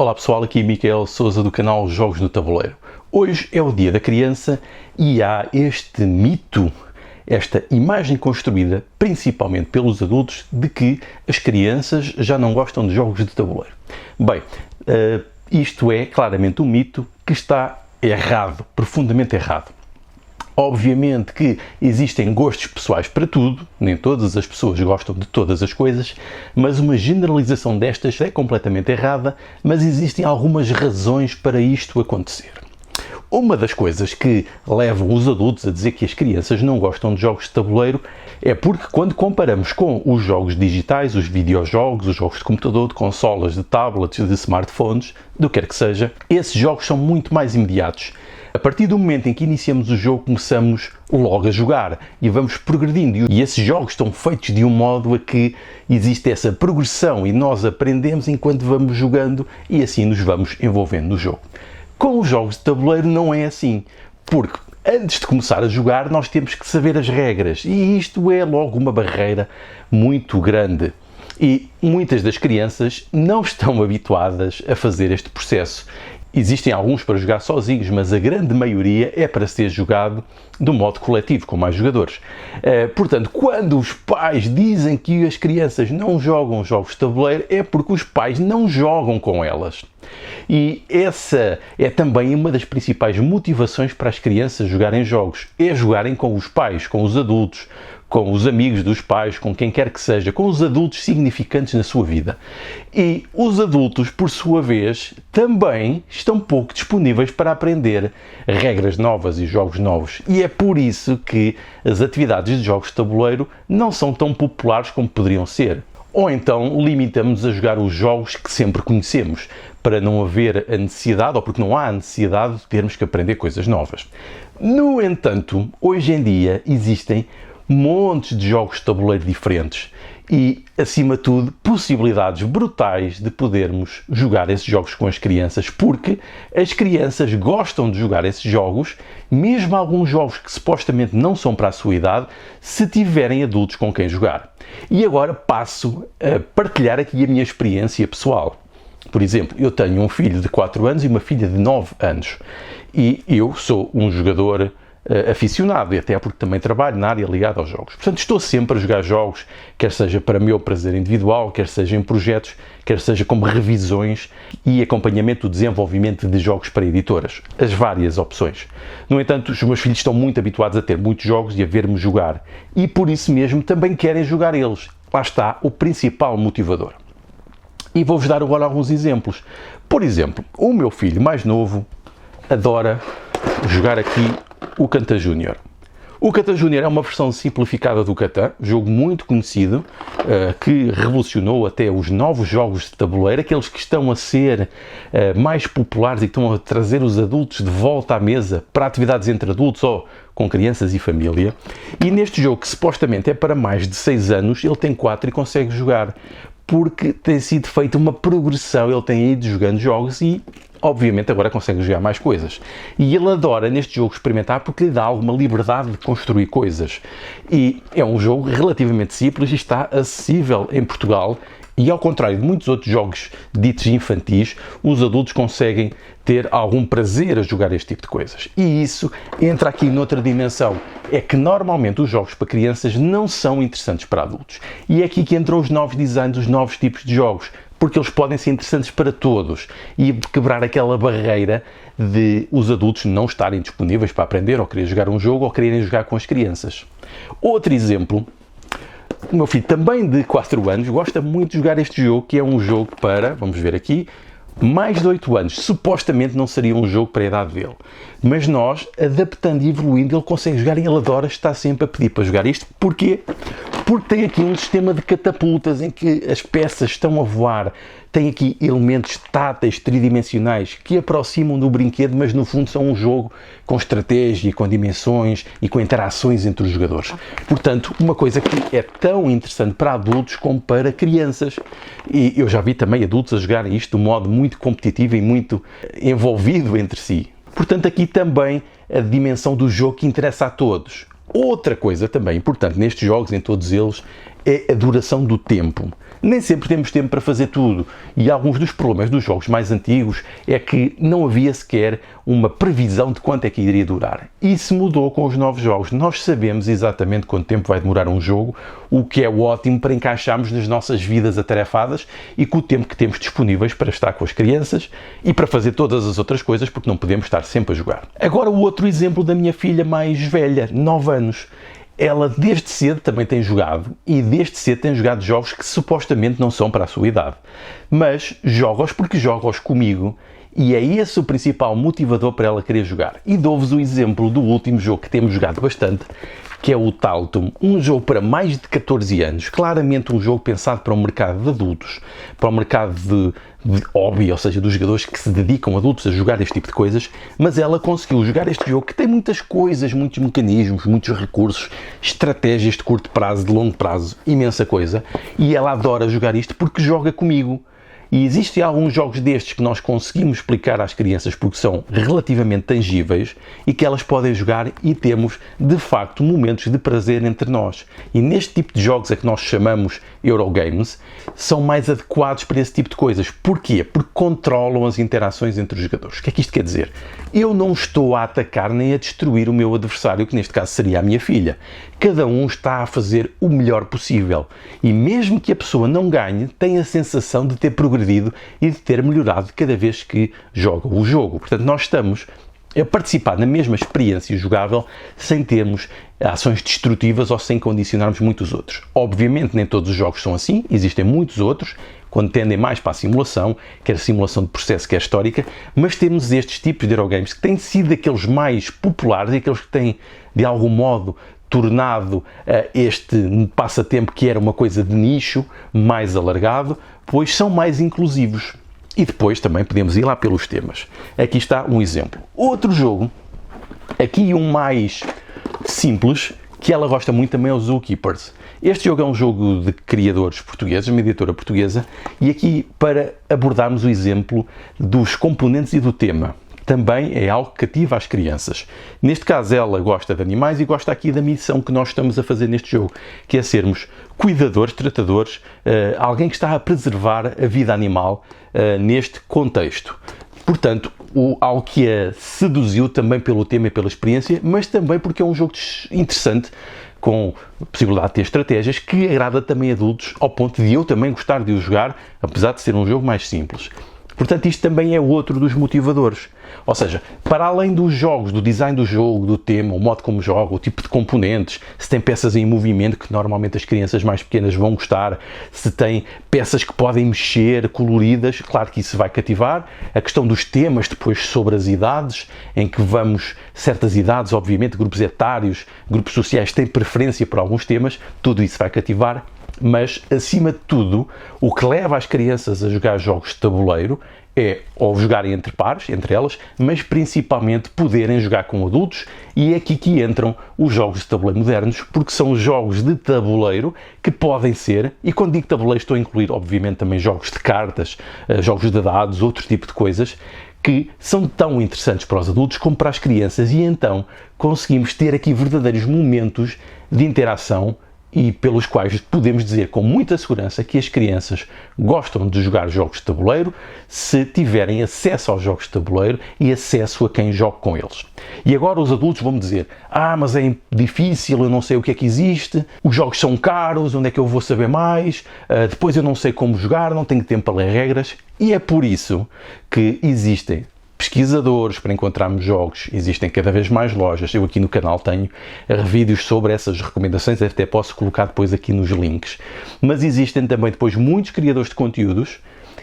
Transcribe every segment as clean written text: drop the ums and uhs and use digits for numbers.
Olá pessoal, aqui Miquel Sousa do canal Jogos no Tabuleiro. Hoje é o Dia da Criança e há este mito, esta imagem construída principalmente pelos adultos de que as crianças já não gostam de jogos de tabuleiro. Bem, isto é claramente um mito que está errado, profundamente errado. Obviamente que existem gostos pessoais para tudo, nem todas as pessoas gostam de todas as coisas, mas uma generalização destas é completamente errada, mas existem algumas razões para isto acontecer. Uma das coisas que levam os adultos a dizer que as crianças não gostam de jogos de tabuleiro é porque quando comparamos com os jogos digitais, os videojogos, os jogos de computador, de consolas, de tablets, de smartphones, do que quer que seja, esses jogos são muito mais imediatos. A partir do momento em que iniciamos o jogo, começamos logo a jogar e vamos progredindo. E esses jogos estão feitos de um modo a que existe essa progressão e nós aprendemos enquanto vamos jogando e assim nos vamos envolvendo no jogo. Com os jogos de tabuleiro não é assim, porque antes de começar a jogar nós temos que saber as regras e isto é logo uma barreira muito grande. E muitas das crianças não estão habituadas a fazer este processo. Existem alguns para jogar sozinhos, mas a grande maioria é para ser jogado de um modo coletivo, com mais jogadores. Portanto, quando os pais dizem que as crianças não jogam jogos de tabuleiro, é porque os pais não jogam com elas. E essa é também uma das principais motivações para as crianças jogarem jogos, é jogarem com os pais, com os adultos, com os amigos dos pais, com quem quer que seja, com os adultos significantes na sua vida. E os adultos, por sua vez, também estão pouco disponíveis para aprender regras novas e jogos novos. E é por isso que as atividades de jogos de tabuleiro não são tão populares como poderiam ser. Ou então limitamos-nos a jogar os jogos que sempre conhecemos, para não haver a necessidade, ou porque não há a necessidade de termos que aprender coisas novas. No entanto, hoje em dia existem montes de jogos de tabuleiro diferentes e, acima de tudo, possibilidades brutais de podermos jogar esses jogos com as crianças, porque as crianças gostam de jogar esses jogos, mesmo alguns jogos que supostamente não são para a sua idade, se tiverem adultos com quem jogar. E agora passo a partilhar aqui a minha experiência pessoal. Por exemplo, eu tenho um filho de 4 anos e uma filha de 9 anos e eu sou um jogador aficionado, e até porque também trabalho na área ligada aos jogos. Portanto, estou sempre a jogar jogos, quer seja para meu prazer individual, quer seja em projetos, quer seja como revisões e acompanhamento do desenvolvimento de jogos para editoras. As várias opções. No entanto, os meus filhos estão muito habituados a ter muitos jogos e a ver-me jogar. E por isso mesmo também querem jogar eles. Lá está o principal motivador. E vou-vos dar agora alguns exemplos. Por exemplo, o meu filho mais novo adora jogar aqui o Catan Júnior. O Catan Júnior é uma versão simplificada do Catan, jogo muito conhecido, que revolucionou até os novos jogos de tabuleiro, aqueles que estão a ser mais populares e que estão a trazer os adultos de volta à mesa para atividades entre adultos ou com crianças e família. E neste jogo, que supostamente é para mais de 6 anos, ele tem 4 e consegue jogar, porque tem sido feita uma progressão, ele tem ido jogando jogos e, obviamente, agora consegue jogar mais coisas. E ele adora neste jogo experimentar porque lhe dá alguma liberdade de construir coisas. E é um jogo relativamente simples e está acessível em Portugal. E ao contrário de muitos outros jogos ditos infantis, os adultos conseguem ter algum prazer a jogar este tipo de coisas. E isso entra aqui noutra dimensão. É que normalmente os jogos para crianças não são interessantes para adultos. E é aqui que entram os novos designs, os novos tipos de jogos. Porque eles podem ser interessantes para todos e quebrar aquela barreira de os adultos não estarem disponíveis para aprender ou querer jogar um jogo ou quererem jogar com as crianças. Outro exemplo, o meu filho também de 4 anos gosta muito de jogar este jogo, que é um jogo para, vamos ver aqui, mais de 8 anos. Supostamente não seria um jogo para a idade dele. Mas nós, adaptando e evoluindo, ele consegue jogar e ele adora estar sempre a pedir para jogar isto. Porquê? Porque tem aqui um sistema de catapultas em que as peças estão a voar. Tem aqui elementos táteis, tridimensionais, que aproximam do brinquedo, mas no fundo são um jogo com estratégia, com dimensões e com interações entre os jogadores. Portanto, uma coisa que é tão interessante para adultos como para crianças. E eu já vi também adultos a jogarem isto de um modo muito competitivo e muito envolvido entre si. Portanto, aqui também a dimensão do jogo que interessa a todos. Outra coisa também importante nestes jogos, em todos eles, é a duração do tempo. Nem sempre temos tempo para fazer tudo, e alguns dos problemas dos jogos mais antigos é que não havia sequer uma previsão de quanto é que iria durar. Isso mudou com os novos jogos. Nós sabemos exatamente quanto tempo vai demorar um jogo, o que é ótimo para encaixarmos nas nossas vidas atarefadas e com o tempo que temos disponíveis para estar com as crianças e para fazer todas as outras coisas, porque não podemos estar sempre a jogar. Agora o outro exemplo da minha filha mais velha, 9 anos. Ela desde cedo também tem jogado e desde cedo tem jogado jogos que supostamente não são para a sua idade. Mas joga-os porque joga-os comigo e é esse o principal motivador para ela querer jogar. E dou-vos o exemplo do último jogo que temos jogado bastante, que é o Taltum, um jogo para mais de 14 anos, claramente um jogo pensado para o mercado de adultos, para o mercado de hobby, ou seja, dos jogadores que se dedicam adultos a jogar este tipo de coisas, mas ela conseguiu jogar este jogo que tem muitas coisas, muitos mecanismos, muitos recursos, estratégias de curto prazo, de longo prazo, imensa coisa, e ela adora jogar isto porque joga comigo. E existem alguns jogos destes que nós conseguimos explicar às crianças porque são relativamente tangíveis e que elas podem jogar e temos, de facto, momentos de prazer entre nós. E neste tipo de jogos a que nós chamamos Eurogames, são mais adequados para esse tipo de coisas. Porquê? Porque controlam as interações entre os jogadores. O que é que isto quer dizer? Eu não estou a atacar nem a destruir o meu adversário, que neste caso seria a minha filha. Cada um está a fazer o melhor possível. E mesmo que a pessoa não ganhe, tem a sensação de ter progredido e de ter melhorado cada vez que joga o jogo. Portanto, nós estamos a participar na mesma experiência jogável sem termos ações destrutivas ou sem condicionarmos muitos outros. Obviamente, nem todos os jogos são assim, existem muitos outros, quando tendem mais para a simulação, quer simulação de processo, quer histórica, mas temos estes tipos de Eurogames que têm sido aqueles mais populares e aqueles que têm, de algum modo, tornado este passatempo que era uma coisa de nicho, mais alargado, pois são mais inclusivos. E depois também podemos ir lá pelos temas. Aqui está um exemplo. Outro jogo, aqui um mais simples, que ela gosta muito também é o Zookeepers. Este jogo é um jogo de criadores portugueses, uma editora portuguesa, e aqui para abordarmos o exemplo dos componentes e do tema. Também é algo que cativa as crianças. Neste caso, ela gosta de animais e gosta aqui da missão que nós estamos a fazer neste jogo, que é sermos cuidadores, tratadores, alguém que está a preservar a vida animal neste contexto. Portanto, algo que a seduziu também pelo tema e pela experiência, mas também porque é um jogo interessante, com a possibilidade de ter estratégias, que agrada também adultos, ao ponto de eu também gostar de o jogar, apesar de ser um jogo mais simples. Portanto, isto também é outro dos motivadores. Ou seja, para além dos jogos, do design do jogo, do tema, o modo como joga, o tipo de componentes, se tem peças em movimento, que normalmente as crianças mais pequenas vão gostar, se tem peças que podem mexer, coloridas, claro que isso vai cativar. A questão dos temas depois sobre as idades, em que vamos, certas idades, obviamente, grupos etários, grupos sociais têm preferência por alguns temas, tudo isso vai cativar. Mas, acima de tudo, o que leva as crianças a jogar jogos de tabuleiro é ou jogarem entre pares, entre elas, mas principalmente poderem jogar com adultos, e é aqui que entram os jogos de tabuleiro modernos, porque são jogos de tabuleiro que podem ser, e quando digo tabuleiro estou a incluir obviamente também jogos de cartas, jogos de dados, outro tipo de coisas, que são tão interessantes para os adultos como para as crianças, e então conseguimos ter aqui verdadeiros momentos de interação e pelos quais podemos dizer com muita segurança que as crianças gostam de jogar jogos de tabuleiro se tiverem acesso aos jogos de tabuleiro e acesso a quem joga com eles. E agora os adultos vão me dizer: mas é difícil, eu não sei o que é que existe, os jogos são caros, onde é que eu vou saber mais, depois eu não sei como jogar, não tenho tempo para ler regras. E é por isso que existem pesquisadores para encontrarmos jogos, existem cada vez mais lojas. Eu aqui no canal tenho vídeos sobre essas recomendações, até posso colocar depois aqui nos links. Mas existem também depois muitos criadores de conteúdos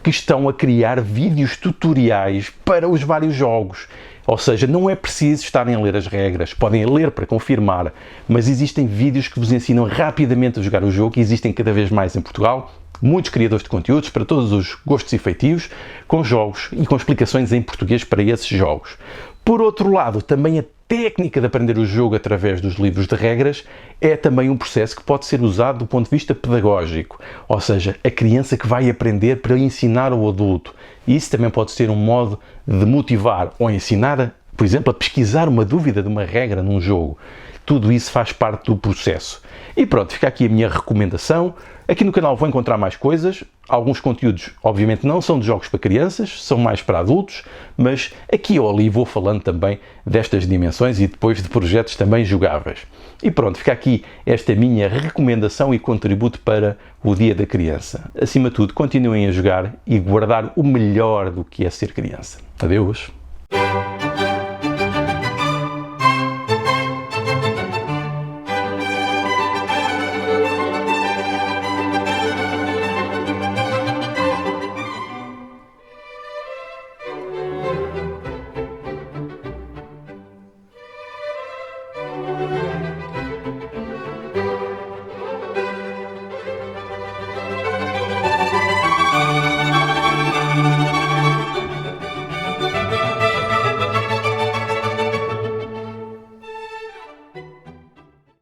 que estão a criar vídeos tutoriais para os vários jogos. Ou seja, não é preciso estarem a ler as regras, podem ler para confirmar, mas existem vídeos que vos ensinam rapidamente a jogar o jogo e existem cada vez mais em Portugal. Muitos criadores de conteúdos para todos os gostos e feitios, com jogos e com explicações em português para esses jogos. Por outro lado, também a técnica de aprender o jogo através dos livros de regras é também um processo que pode ser usado do ponto de vista pedagógico, ou seja, a criança que vai aprender para ensinar ao adulto. Isso também pode ser um modo de motivar ou ensinar, por exemplo, a pesquisar uma dúvida de uma regra num jogo. tudo isso faz parte do processo. E pronto, fica aqui a minha recomendação. Aqui no canal vou encontrar mais coisas. Alguns conteúdos, obviamente, não são de jogos para crianças, são mais para adultos, mas aqui ou ali vou falando também destas dimensões e depois de projetos também jogáveis. E pronto, fica aqui esta minha recomendação e contributo para o Dia da Criança. Acima de tudo, continuem a jogar e guardar o melhor do que é ser criança. Adeus!